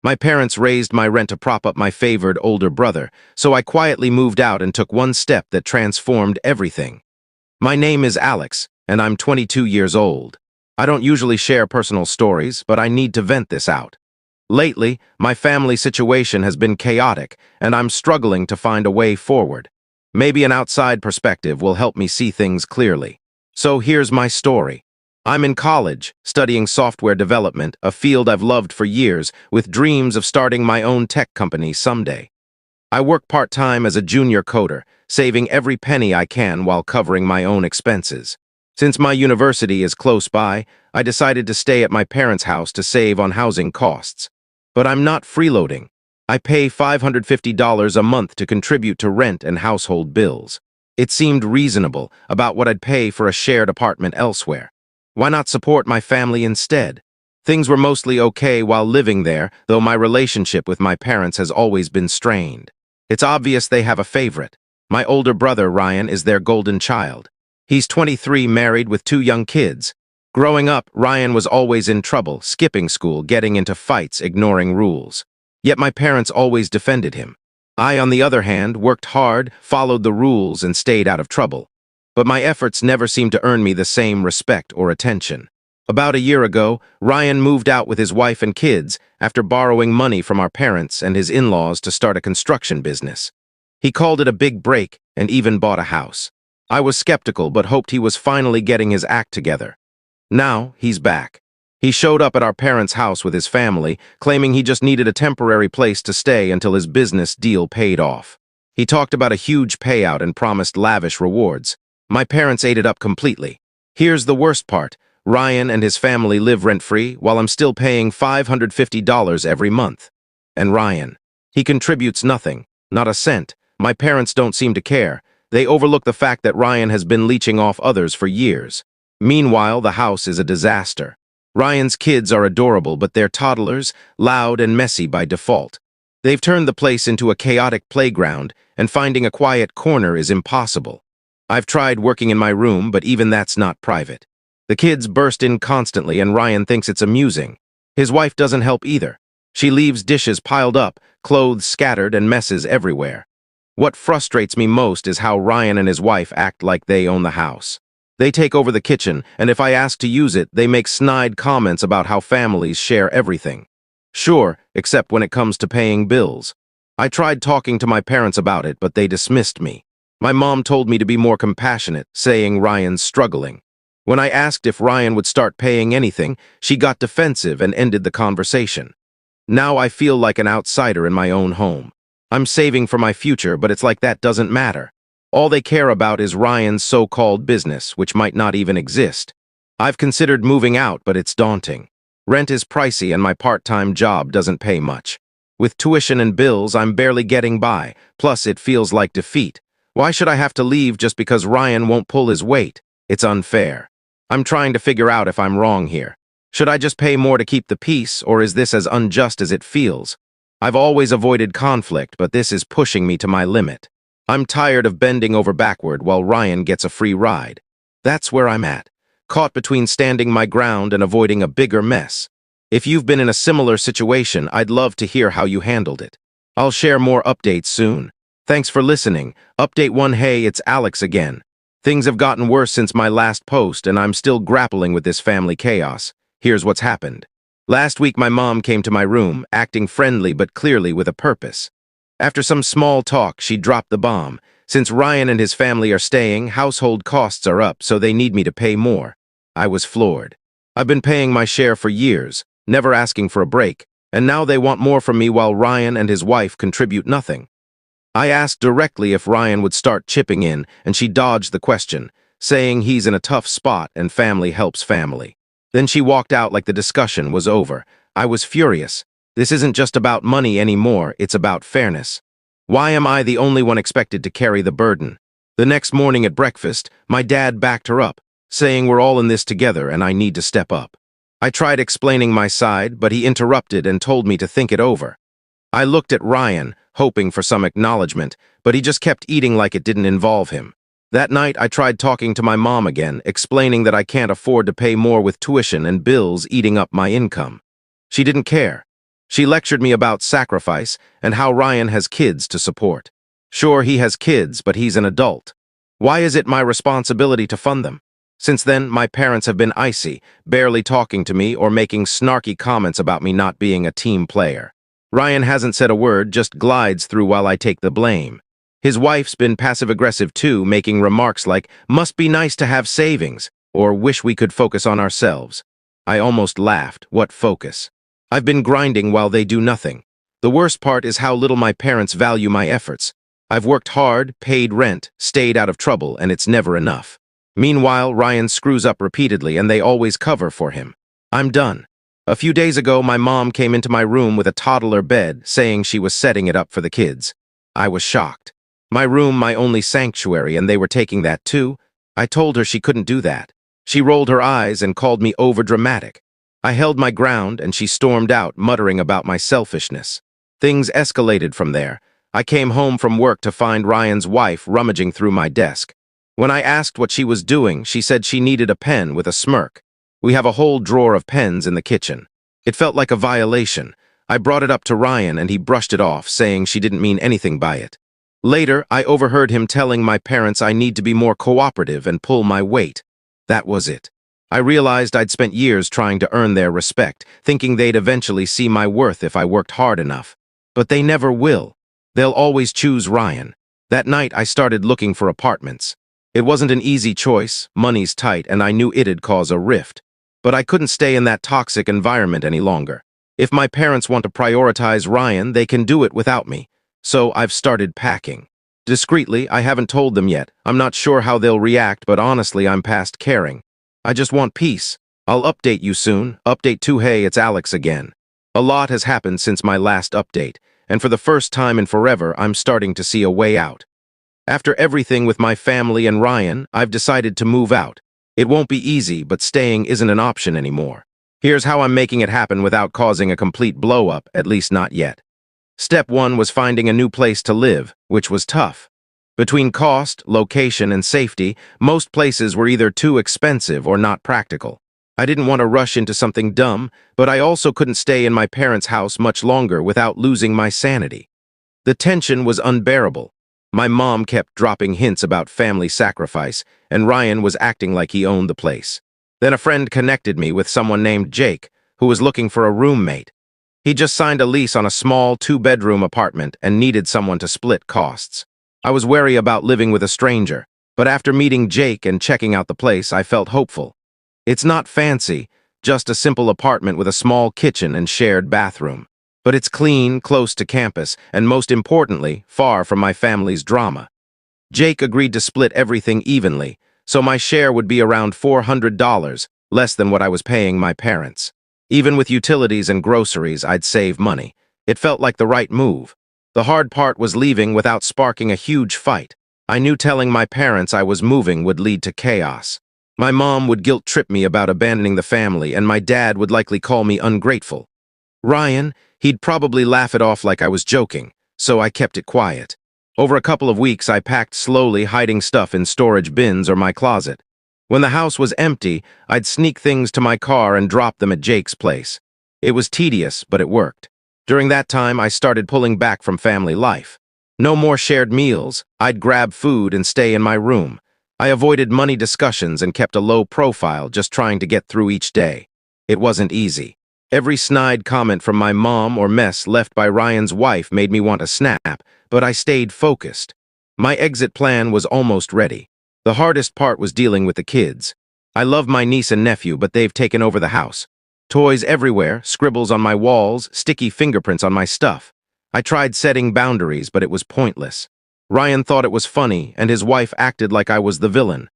My parents raised my rent to prop up my favored older brother, so I quietly moved out and took one step that transformed everything. My name is Alex, and I'm 22 years old. I don't usually share personal stories, but I need to vent this out. Lately, my family situation has been chaotic, and I'm struggling to find a way forward. Maybe an outside perspective will help me see things clearly. So here's my story. I'm in college, studying software development, a field I've loved for years, with dreams of starting my own tech company someday. I work part-time as a junior coder, saving every penny I can while covering my own expenses. Since my university is close by, I decided to stay at my parents' house to save on housing costs. But I'm not freeloading. I pay $550 a month to contribute to rent and household bills. It seemed reasonable, about what I'd pay for a shared apartment elsewhere. Why not support my family instead? Things were mostly okay while living there, though my relationship with my parents has always been strained. It's obvious they have a favorite. My older brother, Ryan, is their golden child. He's 23, married with 2 young kids. Growing up, Ryan was always in trouble, skipping school, getting into fights, ignoring rules. Yet my parents always defended him. I, on the other hand, worked hard, followed the rules, and stayed out of trouble. But my efforts never seemed to earn me the same respect or attention. About a year ago, Ryan moved out with his wife and kids after borrowing money from our parents and his in-laws to start a construction business. He called it a big break and even bought a house. I was skeptical but hoped he was finally getting his act together. Now, he's back. He showed up at our parents' house with his family, claiming he just needed a temporary place to stay until his business deal paid off. He talked about a huge payout and promised lavish rewards. My parents ate it up completely. Here's the worst part. Ryan and his family live rent-free while I'm still paying $550 every month. And Ryan, he contributes nothing, not a cent. My parents don't seem to care. They overlook the fact that Ryan has been leeching off others for years. Meanwhile, the house is a disaster. Ryan's kids are adorable, but they're toddlers, loud and messy by default. They've turned the place into a chaotic playground, and finding a quiet corner is impossible. I've tried working in my room, but even that's not private. The kids burst in constantly, and Ryan thinks it's amusing. His wife doesn't help either. She leaves dishes piled up, clothes scattered, and messes everywhere. What frustrates me most is how Ryan and his wife act like they own the house. They take over the kitchen, and if I ask to use it, they make snide comments about how families share everything. Sure, except when it comes to paying bills. I tried talking to my parents about it, but they dismissed me. My mom told me to be more compassionate, saying Ryan's struggling. When I asked if Ryan would start paying anything, she got defensive and ended the conversation. Now I feel like an outsider in my own home. I'm saving for my future, but it's like that doesn't matter. All they care about is Ryan's so-called business, which might not even exist. I've considered moving out, but it's daunting. Rent is pricey and my part-time job doesn't pay much. With tuition and bills, I'm barely getting by, plus it feels like defeat. Why should I have to leave just because Ryan won't pull his weight? It's unfair. I'm trying to figure out if I'm wrong here. Should I just pay more to keep the peace, or is this as unjust as it feels? I've always avoided conflict, but this is pushing me to my limit. I'm tired of bending over backward while Ryan gets a free ride. That's where I'm at, caught between standing my ground and avoiding a bigger mess. If you've been in a similar situation, I'd love to hear how you handled it. I'll share more updates soon. Thanks for listening. Update 1. Hey, it's Alex again. Things have gotten worse since my last post, and I'm still grappling with this family chaos. Here's what's happened. Last week, my mom came to my room, acting friendly but clearly with a purpose. After some small talk, she dropped the bomb. Since Ryan and his family are staying, household costs are up, so they need me to pay more. I was floored. I've been paying my share for years, never asking for a break, and now they want more from me while Ryan and his wife contribute nothing. I asked directly if Ryan would start chipping in, and she dodged the question, saying he's in a tough spot and family helps family. Then she walked out like the discussion was over. I was furious. This isn't just about money anymore, it's about fairness. Why am I the only one expected to carry the burden? The next morning at breakfast, my dad backed her up, saying we're all in this together and I need to step up. I tried explaining my side, but he interrupted and told me to think it over. I looked at Ryan, hoping for some acknowledgement, but he just kept eating like it didn't involve him. That night, I tried talking to my mom again, explaining that I can't afford to pay more with tuition and bills eating up my income. She didn't care. She lectured me about sacrifice and how Ryan has kids to support. Sure, he has kids, but he's an adult. Why is it my responsibility to fund them? Since then, my parents have been icy, barely talking to me or making snarky comments about me not being a team player. Ryan hasn't said a word, just glides through while I take the blame. His wife's been passive-aggressive too, making remarks like, "Must be nice to have savings," or "Wish we could focus on ourselves." I almost laughed. What focus? I've been grinding while they do nothing. The worst part is how little my parents value my efforts. I've worked hard, paid rent, stayed out of trouble, and it's never enough. Meanwhile, Ryan screws up repeatedly, and they always cover for him. I'm done. A few days ago, my mom came into my room with a toddler bed, saying she was setting it up for the kids. I was shocked. My room, my only sanctuary, and they were taking that too? I told her she couldn't do that. She rolled her eyes and called me overdramatic. I held my ground, and she stormed out, muttering about my selfishness. Things escalated from there. I came home from work to find Ryan's wife rummaging through my desk. When I asked what she was doing, she said she needed a pen with a smirk. We have a whole drawer of pens in the kitchen. It felt like a violation. I brought it up to Ryan, and he brushed it off, saying she didn't mean anything by it. Later, I overheard him telling my parents I need to be more cooperative and pull my weight. That was it. I realized I'd spent years trying to earn their respect, thinking they'd eventually see my worth if I worked hard enough. But they never will. They'll always choose Ryan. That night, I started looking for apartments. It wasn't an easy choice, money's tight, and I knew it'd cause a rift. But I couldn't stay in that toxic environment any longer. If my parents want to prioritize Ryan, they can do it without me. So I've started packing. Discreetly, I haven't told them yet. I'm not sure how they'll react, but honestly, I'm past caring. I just want peace. I'll update you soon. Update 2. Hey, it's Alex again. A lot has happened since my last update, and for the first time in forever, I'm starting to see a way out. After everything with my family and Ryan, I've decided to move out. It won't be easy, but staying isn't an option anymore. Here's how I'm making it happen without causing a complete blow-up, at least not yet. Step 1 was finding a new place to live, which was tough. Between cost, location, and safety, most places were either too expensive or not practical. I didn't want to rush into something dumb, but I also couldn't stay in my parents' house much longer without losing my sanity. The tension was unbearable. My mom kept dropping hints about family sacrifice, and Ryan was acting like he owned the place. Then a friend connected me with someone named Jake, who was looking for a roommate. He just signed a lease on a small 2-bedroom apartment and needed someone to split costs. I was wary about living with a stranger, but after meeting Jake and checking out the place, I felt hopeful. It's not fancy, just a simple apartment with a small kitchen and shared bathroom. But it's clean, close to campus, and most importantly, far from my family's drama. Jake agreed to split everything evenly, so my share would be around $400, less than what I was paying my parents. Even with utilities and groceries, I'd save money. It felt like the right move. The hard part was leaving without sparking a huge fight. I knew telling my parents I was moving would lead to chaos. My mom would guilt-trip me about abandoning the family, and my dad would likely call me ungrateful. Ryan, he'd probably laugh it off like I was joking, so I kept it quiet. Over a couple of weeks, I packed slowly, hiding stuff in storage bins or my closet. When the house was empty, I'd sneak things to my car and drop them at Jake's place. It was tedious, but it worked. During that time, I started pulling back from family life. No more shared meals. I'd grab food and stay in my room. I avoided money discussions and kept a low profile, just trying to get through each day. It wasn't easy. Every snide comment from my mom or mess left by Ryan's wife made me want to snap, but I stayed focused. My exit plan was almost ready. The hardest part was dealing with the kids. I love my niece and nephew, but they've taken over the house. Toys everywhere, scribbles on my walls, sticky fingerprints on my stuff. I tried setting boundaries, but it was pointless. Ryan thought it was funny, and his wife acted like I was the villain.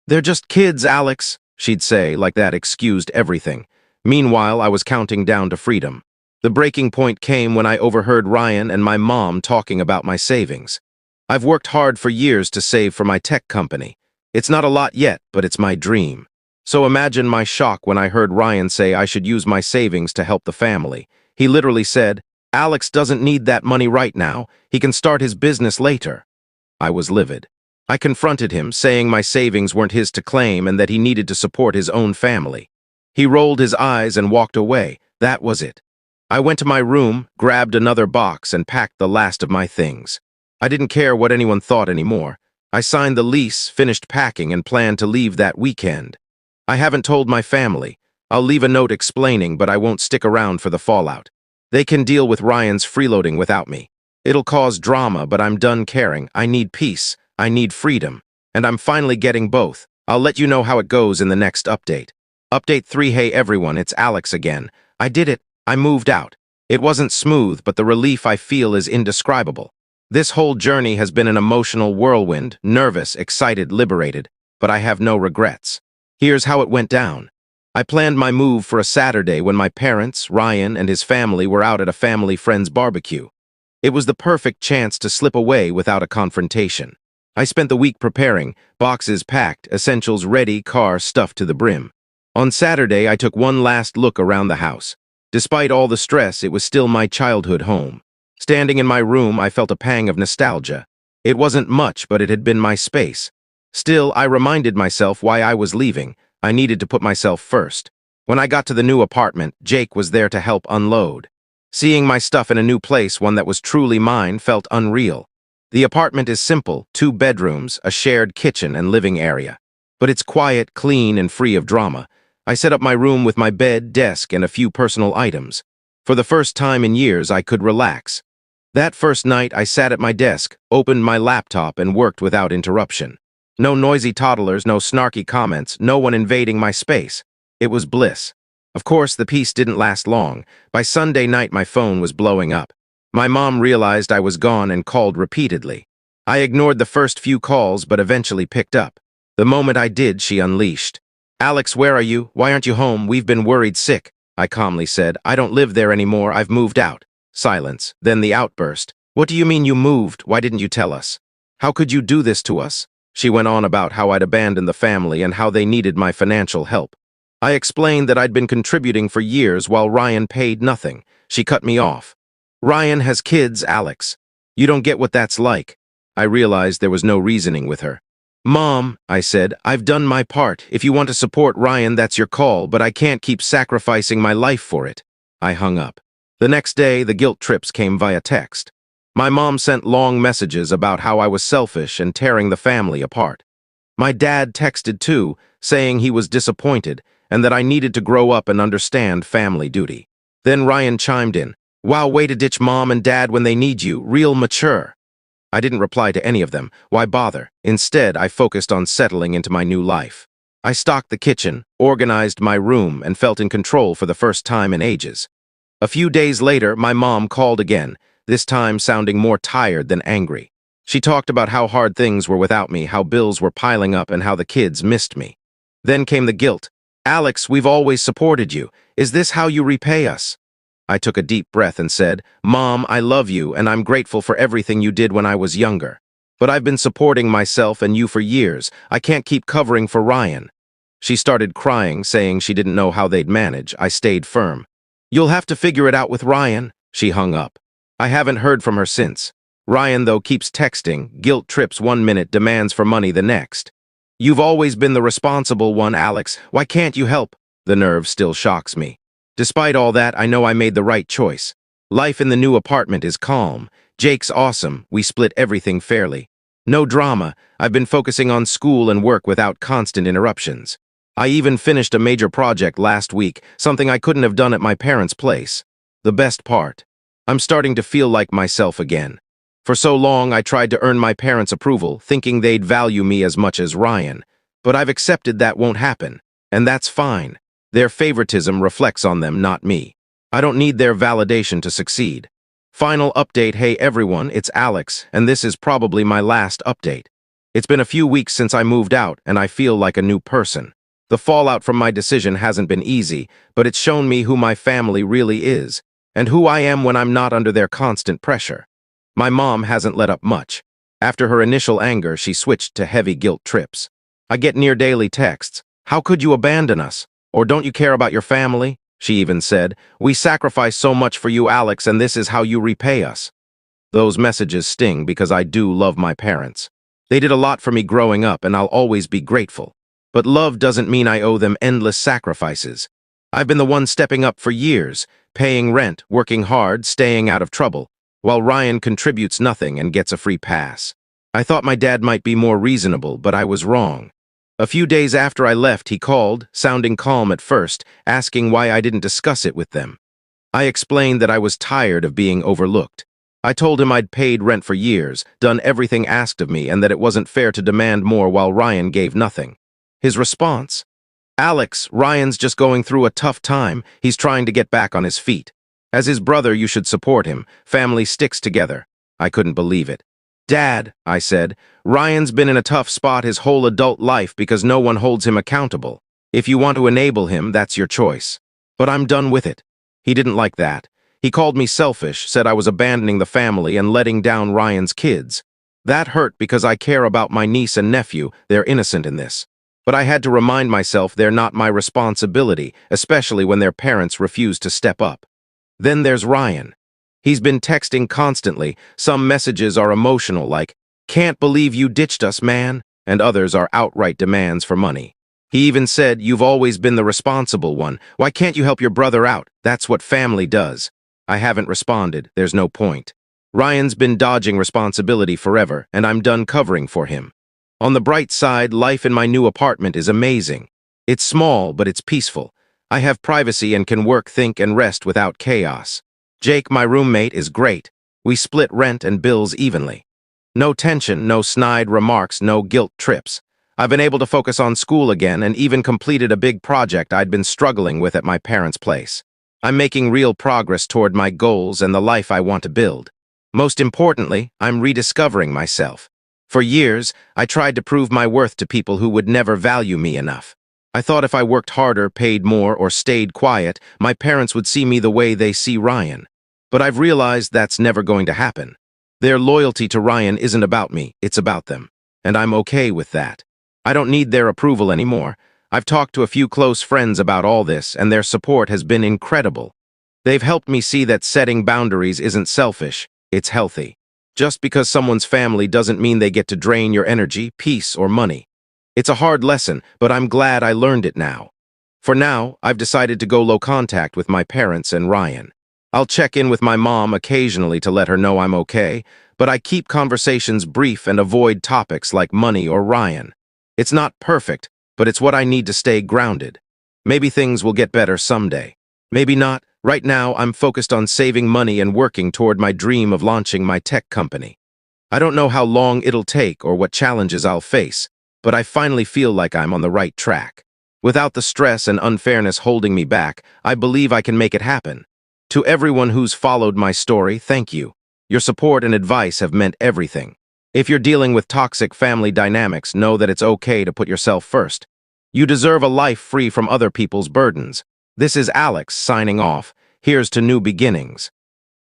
"They're just kids, Alex," she'd say, like that excused everything. Meanwhile, I was counting down to freedom. The breaking point came when I overheard Ryan and my mom talking about my savings. I've worked hard for years to save for my tech company. It's not a lot yet, but it's my dream. So imagine my shock when I heard Ryan say I should use my savings to help the family. He literally said, "Alex doesn't need that money right now. He can start his business later." I was livid. I confronted him, saying my savings weren't his to claim and that he needed to support his own family. He rolled his eyes and walked away. That was it. I went to my room, grabbed another box, and packed the last of my things. I didn't care what anyone thought anymore. I signed the lease, finished packing, and planned to leave that weekend. I haven't told my family. I'll leave a note explaining, but I won't stick around for the fallout. They can deal with Ryan's freeloading without me. It'll cause drama, but I'm done caring. I need peace. I need freedom. And I'm finally getting both. I'll let you know how it goes in the next update. Update 3. Hey everyone, it's Alex again. I did it. I moved out. It wasn't smooth, but the relief I feel is indescribable. This whole journey has been an emotional whirlwind, nervous, excited, liberated, but I have no regrets. Here's how it went down. I planned my move for a Saturday when my parents, Ryan, and his family were out at a family friend's barbecue. It was the perfect chance to slip away without a confrontation. I spent the week preparing, boxes packed, essentials ready, car stuffed to the brim. On Saturday, I took one last look around the house. Despite all the stress, it was still my childhood home. Standing in my room, I felt a pang of nostalgia. It wasn't much, but it had been my space. Still, I reminded myself why I was leaving. I needed to put myself first. When I got to the new apartment, Jake was there to help unload. Seeing my stuff in a new place, one that was truly mine, felt unreal. The apartment is simple, 2 bedrooms, a shared kitchen and living area. But it's quiet, clean, and free of drama. I set up my room with my bed, desk, and a few personal items. For the first time in years, I could relax. That first night, I sat at my desk, opened my laptop, and worked without interruption. No noisy toddlers, no snarky comments, no one invading my space. It was bliss. Of course, the peace didn't last long. By Sunday night, my phone was blowing up. My mom realized I was gone and called repeatedly. I ignored the first few calls, but eventually picked up. The moment I did, she unleashed. "Alex, where are you? Why aren't you home? We've been worried sick." I calmly said, "I don't live there anymore. I've moved out." Silence. Then the outburst. "What do you mean you moved? Why didn't you tell us? How could you do this to us?" She went on about how I'd abandoned the family and how they needed my financial help. I explained that I'd been contributing for years while Ryan paid nothing. She cut me off. "Ryan has kids, Alex. You don't get what that's like." I realized there was no reasoning with her. "Mom," I said, "I've done my part. If you want to support Ryan, that's your call, but I can't keep sacrificing my life for it." I hung up. The next day, the guilt trips came via text. My mom sent long messages about how I was selfish and tearing the family apart. My dad texted too, saying he was disappointed and that I needed to grow up and understand family duty. Then Ryan chimed in, "Wow, way to ditch mom and dad when they need you, real mature." I didn't reply to any of them. Why bother? Instead, I focused on settling into my new life. I stocked the kitchen, organized my room, and felt in control for the first time in ages. A few days later, my mom called again, this time sounding more tired than angry. She talked about how hard things were without me, how bills were piling up, and how the kids missed me. Then came the guilt. "Alex, we've always supported you. Is this how you repay us?" I took a deep breath and said, "Mom, I love you, and I'm grateful for everything you did when I was younger. But I've been supporting myself and you for years. I can't keep covering for Ryan." She started crying, saying she didn't know how they'd manage. I stayed firm. "You'll have to figure it out with Ryan." She hung up. I haven't heard from her since. Ryan, though, keeps texting, guilt trips one minute, demands for money the next. "You've always been the responsible one, Alex. Why can't you help?" The nerve still shocks me. Despite all that, I know I made the right choice. Life in the new apartment is calm. Jake's awesome. We split everything fairly. No drama. I've been focusing on school and work without constant interruptions. I even finished a major project last week, something I couldn't have done at my parents' place. The best part, I'm starting to feel like myself again. For so long, I tried to earn my parents' approval, thinking they'd value me as much as Ryan. But I've accepted that won't happen, and that's fine. Their favoritism reflects on them, not me. I don't need their validation to succeed. Final update. Hey everyone, it's Alex, and this is probably my last update. It's been a few weeks since I moved out, and I feel like a new person. The fallout from my decision hasn't been easy, but it's shown me who my family really is, and who I am when I'm not under their constant pressure. My mom hasn't let up much. After her initial anger, she switched to heavy guilt trips. I get near-daily texts. "How could you abandon us? Or don't you care about your family?" She even said, "We sacrifice so much for you, Alex, and this is how you repay us." Those messages sting because I do love my parents. They did a lot for me growing up, and I'll always be grateful. But love doesn't mean I owe them endless sacrifices. I've been the one stepping up for years, paying rent, working hard, staying out of trouble, while Ryan contributes nothing and gets a free pass. I thought my dad might be more reasonable, but I was wrong. A few days after I left, he called, sounding calm at first, asking why I didn't discuss it with them. I explained that I was tired of being overlooked. I told him I'd paid rent for years, done everything asked of me, and that it wasn't fair to demand more while Ryan gave nothing. His response? "Alex, Ryan's just going through a tough time. He's trying to get back on his feet. As his brother, you should support him. Family sticks together." I couldn't believe it. "Dad," I said, "Ryan's been in a tough spot his whole adult life because no one holds him accountable. If you want to enable him, that's your choice. But I'm done with it." He didn't like that. He called me selfish, said I was abandoning the family and letting down Ryan's kids. That hurt because I care about my niece and nephew. They're innocent in this. But I had to remind myself they're not my responsibility, especially when their parents refuse to step up. Then there's Ryan. He's been texting constantly. Some messages are emotional, like, "Can't believe you ditched us, man," and others are outright demands for money. He even said, "You've always been the responsible one. Why can't you help your brother out? That's what family does." I haven't responded. There's no point. Ryan's been dodging responsibility forever, and I'm done covering for him. On the bright side, life in my new apartment is amazing. It's small, but it's peaceful. I have privacy and can work, think, and rest without chaos. Jake, my roommate, is great. We split rent and bills evenly. No tension, no snide remarks, no guilt trips. I've been able to focus on school again and even completed a big project I'd been struggling with at my parents' place. I'm making real progress toward my goals and the life I want to build. Most importantly, I'm rediscovering myself. For years, I tried to prove my worth to people who would never value me enough. I thought if I worked harder, paid more, or stayed quiet, my parents would see me the way they see Ryan. But I've realized that's never going to happen. Their loyalty to Ryan isn't about me, it's about them. And I'm okay with that. I don't need their approval anymore. I've talked to a few close friends about all this, and their support has been incredible. They've helped me see that setting boundaries isn't selfish, it's healthy. Just because someone's family doesn't mean they get to drain your energy, peace, or money. It's a hard lesson, but I'm glad I learned it now. For now, I've decided to go low contact with my parents and Ryan. I'll check in with my mom occasionally to let her know I'm okay, but I keep conversations brief and avoid topics like money or Ryan. It's not perfect, but it's what I need to stay grounded. Maybe things will get better someday. Maybe not. Right now, I'm focused on saving money and working toward my dream of launching my tech company. I don't know how long it'll take or what challenges I'll face, but I finally feel like I'm on the right track. Without the stress and unfairness holding me back, I believe I can make it happen. To everyone who's followed my story, thank you. Your support and advice have meant everything. If you're dealing with toxic family dynamics, know that it's okay to put yourself first. You deserve a life free from other people's burdens. This is Alex signing off. Here's to new beginnings.